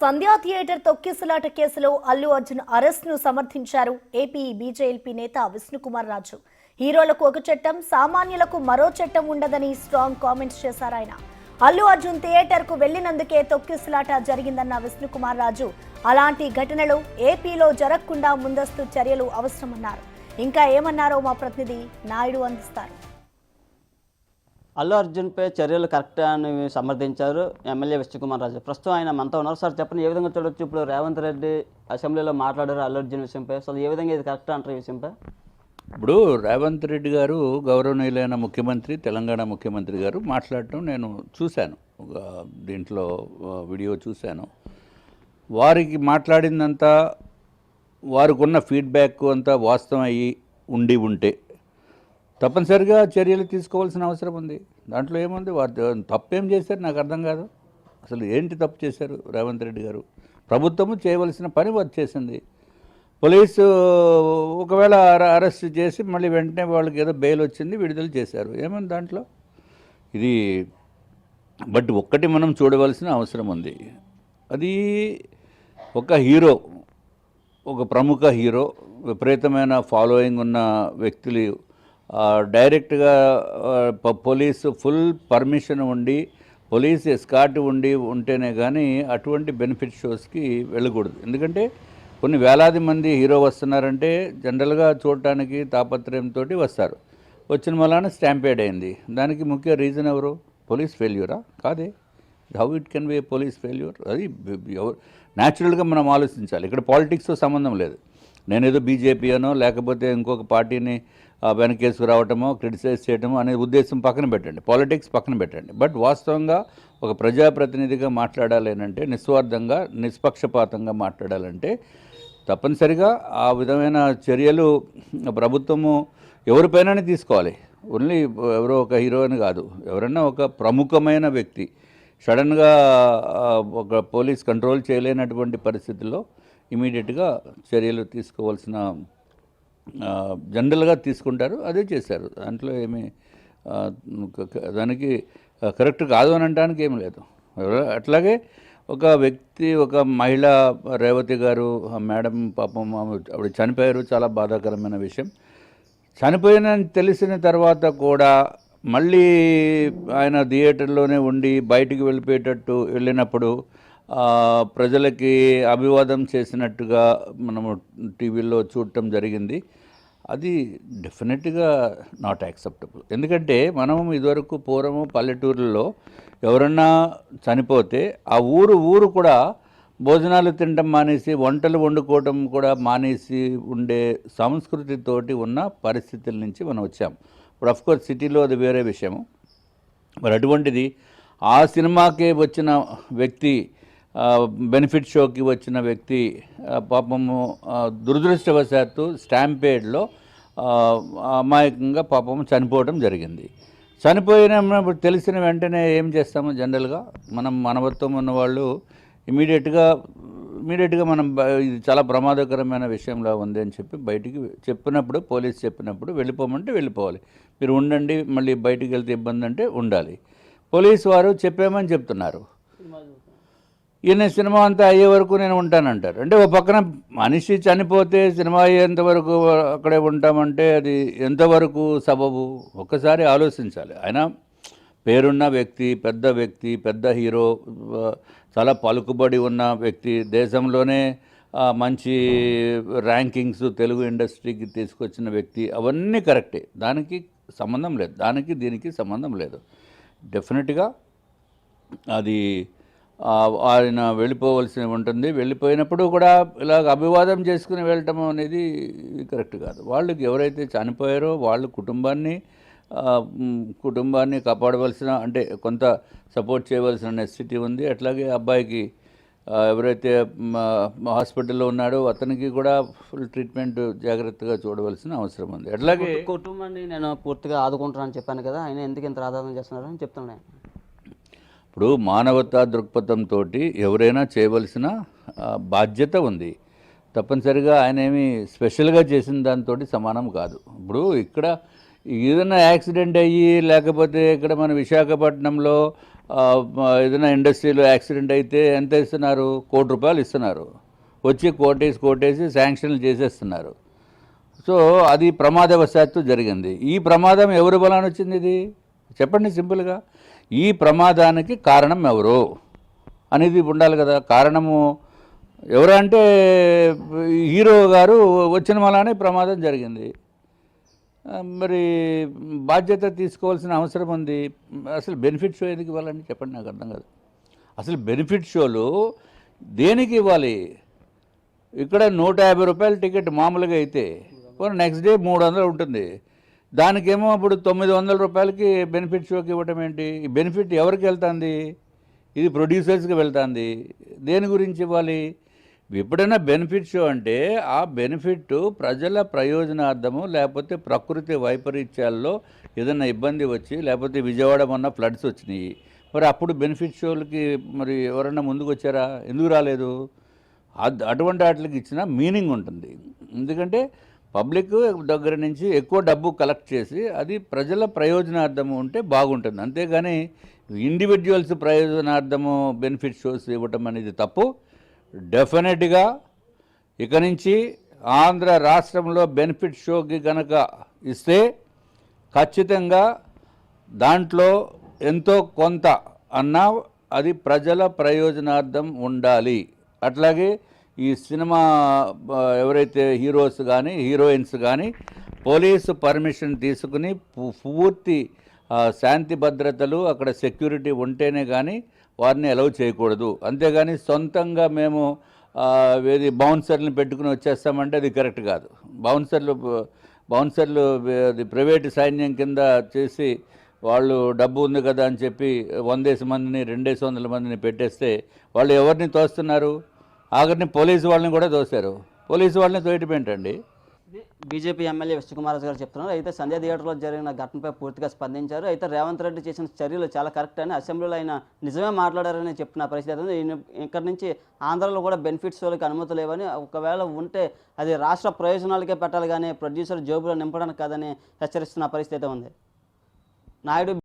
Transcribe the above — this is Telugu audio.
సంధ్యా థియేటర్ తొక్కిసలాట కేసులో అల్లు అర్జున్ అరెస్ట్ ను సమర్థించారు ఏపీ బీజేపీ నేత విష్ణుకుమార్ రాజు. హీరోలకు ఒక చట్టం, సామాన్యులకు మరో చట్టం ఉండదని స్ట్రాంగ్ కామెంట్స్ చేశారు ఆయన. అల్లు అర్జున్ థియేటర్ కు వెళ్లినందుకే తొక్కిసలాట జరిగిందన్న విష్ణుకుమార్ రాజు అలాంటి ఘటనలు ఏపీలో జరగకుండా ముందస్తు చర్యలు అవసరమన్నారు. ఇంకా ఏమన్నారో మా ప్రతినిధి నాయుడు అందిస్తారు. అల్లు అర్జున్పై చర్యలు కరెక్ట్ అని సమర్థించారు ఎమ్మెల్యే విష్ణుకుమార్ రాజు. ప్రస్తుతం ఆయన మనతో ఉన్నారు. సార్ చెప్పండి, ఏ విధంగా చూడొచ్చు? ఇప్పుడు రేవంత్ రెడ్డి అసెంబ్లీలో మాట్లాడారు అల్లు అర్జున్ విషయంపై. అసలు ఏ విధంగా ఇది కరెక్ట్ అంటారు ఈ విషయంపై? ఇప్పుడు రేవంత్ రెడ్డి గారు గౌరవనీయులైన ముఖ్యమంత్రి, తెలంగాణ ముఖ్యమంత్రి గారు మాట్లాడటం నేను చూశాను, దీంట్లో వీడియో చూశాను. వారికి మాట్లాడిందంతా వారికి ఉన్న ఫీడ్బ్యాక్ అంతా వాస్తవం అయ్యి ఉంటే తప్పనిసరిగా చర్యలు తీసుకోవాల్సిన అవసరం ఉంది. దాంట్లో ఏముంది? వారు తప్పేం చేశారు నాకు అర్థం కాదు. అసలు ఏంటి తప్పు చేశారు రేవంత్ రెడ్డి గారు? ప్రభుత్వము చేయవలసిన పని వారు చేసింది. పోలీసు ఒకవేళ అరెస్ట్ చేసి మళ్ళీ వెంటనే వాళ్ళకి ఏదో బెయిల్ వచ్చింది, విడుదల చేశారు. ఏముంది దాంట్లో? ఇది బట్ ఒక్కటి మనం చూడవలసిన అవసరం ఉంది. అది ఒక హీరో, ఒక ప్రముఖ హీరో, విపరీతమైన ఫాలోయింగ్ ఉన్న వ్యక్తులు డైరెక్ట్గా పోలీసు ఫుల్ పర్మిషన్ ఉండి, పోలీస్ ఎస్కార్ట్ ఉంటేనే కానీ అటువంటి బెనిఫిట్ షోస్కి వెళ్ళకూడదు. ఎందుకంటే కొన్ని వేలాది మంది హీరో వస్తున్నారంటే జనరల్గా చూడటానికి తాపత్రయంతో వస్తారు. వచ్చిన వలన స్టాంపేడ్ అయింది. దానికి ముఖ్య రీజన్ ఎవరు? పోలీస్ ఫెయిల్యూరా? కాదే. How it can be A police failure? అది న్యాచురల్గా మనం ఆలోచించాలి. ఇక్కడ పాలిటిక్స్తో సంబంధం లేదు. నేనేదో బీజేపీ అనో లేకపోతే ఇంకొక పార్టీని వెనకేసుకు రావటమో క్రిటిసైజ్ చేయటమో అనే ఉద్దేశం పక్కన పెట్టండి, పాలిటిక్స్ పక్కన పెట్టండి. బట్ వాస్తవంగా ఒక ప్రజాప్రతినిధిగా మాట్లాడాలి అంటే, నిస్వార్థంగా నిష్పక్షపాతంగా మాట్లాడాలంటే తప్పనిసరిగా ఆ విధమైన చర్యలు ప్రభుత్వము ఎవరిపైనా తీసుకోవాలి. ఓన్లీ ఎవరో ఒక హీరో అని కాదు, ఎవరన్నా ఒక ప్రముఖమైన వ్యక్తి సడన్గా ఒక పోలీస్ కంట్రోల్ చేయలేనటువంటి పరిస్థితుల్లో ఇమీడియట్గా చర్యలు తీసుకోవాల్సిన జనరల్గా తీసుకుంటారు. అదే చేశారు. దాంట్లో ఏమీ దానికి కరెక్ట్ కాదు అని అనడానికి ఏమి లేదు. అట్లాగే ఒక వ్యక్తి, ఒక మహిళ రేవతి గారు, మేడం పాపం ఆవిడ చనిపోయారు. చాలా బాధాకరమైన విషయం. చనిపోయినని తెలిసిన తర్వాత కూడా మళ్ళీ ఆయన థియేటర్లోనే ఉండి బయటికి వెళ్ళినప్పుడు ప్రజలకి అభివాదం చేసినట్టుగా మనము టీవీలో చూడటం జరిగింది. అది డెఫినెట్గా నాట్ యాక్సెప్టబుల్. ఎందుకంటే మనం ఇదివరకు పూర్వము పల్లెటూరులో ఎవరన్నా చనిపోతే ఆ ఊరు కూడా భోజనాలు తినడం మానేసి, వంటలు వండుకోవడం కూడా మానేసి ఉండే సంస్కృతితోటి ఉన్న పరిస్థితుల నుంచి మనం వచ్చాం. ఇప్పుడు అఫ్కోర్స్ సిటీలో అది వేరే విషయము. మరి అటువంటిది ఆ సినిమాకే వచ్చిన వ్యక్తి, బెనిఫిట్ షోకి వచ్చిన వ్యక్తి పాపము దురదృష్టవశాత్తు స్టాంపేడ్లో అమాయకంగా పాపము చనిపోవడం జరిగింది. చనిపోయినప్పుడు తెలిసిన వెంటనే ఏం చేస్తాము? జనరల్గా మనం మానవత్వం ఉన్నవాళ్ళు ఇమీడియట్గా మనం ఇది చాలా ప్రమాదకరమైన విషయంలో ఉంది అని చెప్పి బయటికి చెప్పినప్పుడు, పోలీస్ చెప్పినప్పుడు వెళ్ళిపోమంటే వెళ్ళిపోవాలి. మీరు ఉండండి, మళ్ళీ బయటికి వెళ్తే ఇబ్బంది అంటే ఉండాలి. పోలీసు వారు చెప్పామని చెప్తున్నారు. ఈయన సినిమా అంతా అయ్యే వరకు నేను ఉంటానంటారు. అంటే ఒక పక్కన మనిషి చనిపోతే సినిమా అయ్యేంత వరకు అక్కడే ఉంటామంటే అది ఎంతవరకు సబబు? ఒక్కసారి ఆలోచించాలి. ఆయన పేరున్న వ్యక్తి, పెద్ద హీరో, చాలా పలుకుబడి ఉన్న వ్యక్తి, దేశంలోనే మంచి ర్యాంకింగ్స్ తెలుగు ఇండస్ట్రీకి తీసుకొచ్చిన వ్యక్తి. అవన్నీ కరెక్టే, దానికి సంబంధం లేదు, దీనికి సంబంధం లేదు. డెఫినెట్గా అది ఆయన వెళ్ళిపోవలసి ఉంటుంది. వెళ్ళిపోయినప్పుడు కూడా ఇలాగ అభివాదం చేసుకుని వెళ్ళటం అనేది కరెక్ట్ కాదు. వాళ్ళకి ఎవరైతే చనిపోయారో వాళ్ళ కుటుంబాన్ని కాపాడవలసిన, అంటే కొంత సపోర్ట్ చేయవలసిన నెసెసిటీ ఉంది. అట్లాగే అబ్బాయికి ఎవరైతే హాస్పిటల్లో ఉన్నాడో అతనికి కూడా ఫుల్ ట్రీట్మెంట్ జాగ్రత్తగా చూడవలసిన అవసరం ఉంది. అట్లాగే కుటుంబాన్ని నేను పూర్తిగా ఆదుకుంటానని చెప్పాను కదా, ఆయన ఎందుకు ఇంత ఆదాయం చేస్తున్నారని చెప్తున్నాను. ఇప్పుడు మానవతా దృక్పథంతో ఎవరైనా చేయవలసిన బాధ్యత ఉంది. తప్పనిసరిగా ఆయన ఏమి స్పెషల్గా చేసిన దాంతో సమానం కాదు. ఇప్పుడు ఇక్కడ ఏదైనా యాక్సిడెంట్ అయ్యి, లేకపోతే ఇక్కడ మన విశాఖపట్నంలో ఏదైనా ఇండస్ట్రీలో యాక్సిడెంట్ అయితే ఎంత ఇస్తున్నారు? ₹1,00,00,000 ఇస్తున్నారు. వచ్చి కోటేసి శాంక్షన్లు చేసేస్తున్నారు. సో అది ప్రమాదవశాత్తు జరిగింది. ఈ ప్రమాదం ఎవరి బలాన వచ్చింది? ఇది చెప్పండి సింపుల్గా. ఈ ప్రమాదానికి కారణం ఎవరు అనేది ఉండాలి కదా. కారణము ఎవరు అంటే హీరో గారు వచ్చిన వల్లనే ప్రమాదం జరిగింది. మరి బాధ్యత తీసుకోవాల్సిన అవసరం ఉంది. అసలు బెనిఫిట్ షో ఎందుకు ఇవ్వాలని చెప్పండి, నాకు అర్థం కాదు. అసలు బెనిఫిట్ షోలు దేనికి ఇవ్వాలి? ఇక్కడ ₹150 టికెట్ మామూలుగా అయితే నెక్స్ట్ డే 300 ఉంటుంది. దానికేమో ఇప్పుడు ₹900కి బెనిఫిట్ షోకి ఇవ్వటం ఏంటి? ఈ బెనిఫిట్ ఎవరికి వెళ్తుంది? ఇది ప్రొడ్యూసర్స్కి వెళ్తుంది. దేని గురించి ఇవ్వాలి? ఎప్పుడైనా బెనిఫిట్ షో అంటే ఆ బెనిఫిట్ ప్రజల ప్రయోజనార్థము, లేకపోతే ప్రకృతి వైపరీత్యాల్లో ఏదైనా ఇబ్బంది వచ్చి, లేకపోతే విజయవాడ మొన్న ఫ్లడ్స్ వచ్చినాయి, మరి అప్పుడు బెనిఫిట్ షోలకి మరి ఎవరన్నా ముందుకు వచ్చారా? ఎందుకు రాలేదు? అటువంటి వాటికి ఇచ్చిన మీనింగ్ ఉంటుంది. ఎందుకంటే పబ్లిక్ దగ్గర నుంచి ఎక్కువ డబ్బు కలెక్ట్ చేసి అది ప్రజల ప్రయోజనార్థము ఉంటే బాగుంటుంది. అంతేగాని ఇండివిజువల్స్ ప్రయోజనార్థము బెనిఫిట్ షోస్ ఇవ్వటం అనేది తప్పు. డెఫినెట్గా ఇక నుంచి ఆంధ్ర రాష్ట్రంలో బెనిఫిట్ షోకి కనుక ఇస్తే ఖచ్చితంగా దాంట్లో ఎంతో కొంత అన్నా అది ప్రజల ప్రయోజనార్థం ఉండాలి. అట్లాగే ఈ సినిమా ఎవరైతే హీరోస్ కానీ హీరోయిన్స్ కానీ పోలీసు పర్మిషన్ తీసుకుని పూర్తి శాంతి భద్రతలు అక్కడ సెక్యూరిటీ ఉంటేనే కానీ వారిని అలౌ చేయకూడదు. అంతేగాని సొంతంగా మేము బౌన్సర్లను పెట్టుకుని వచ్చేస్తామంటే అది కరెక్ట్ కాదు. బౌన్సర్లు అది ప్రైవేటు సైన్యం కింద చేసి వాళ్ళు డబ్బు ఉంది కదా అని చెప్పి 100 మందిని 200 మందిని పెట్టేస్తే వాళ్ళు ఎవరిని తోస్తున్నారు? ఆఖరిని పోలీసు వాళ్ళని కూడా తోశారు. పోలీసు వాళ్ళని తోయటమేంటండి? బీజేపీ ఎమ్మెల్యే విష్ణుకుమార్ రాజు గారు చెప్తున్నారు. అయితే సంధ్య థియేటర్లో జరిగిన ఘటనపై పూర్తిగా స్పందించారు. అయితే రేవంత్ రెడ్డి చేసిన చర్యలు చాలా కరెక్ట్ అని, అసెంబ్లీలో ఆయన నిజమే మాట్లాడారని చెప్పిన పరిస్థితి ఉంది. ఇక్కడ నుంచి ఆంధ్రాలో కూడా బెనిఫిట్స్ వాళ్ళకి అనుమతి లేవని, ఒకవేళ ఉంటే అది రాష్ట్ర ప్రయోజనాలకే పెట్టాలి కానీ ప్రొడ్యూసర్ జోబులో నింపడానికి కాదని హెచ్చరిస్తున్న పరిస్థితి ఉంది. నాయుడు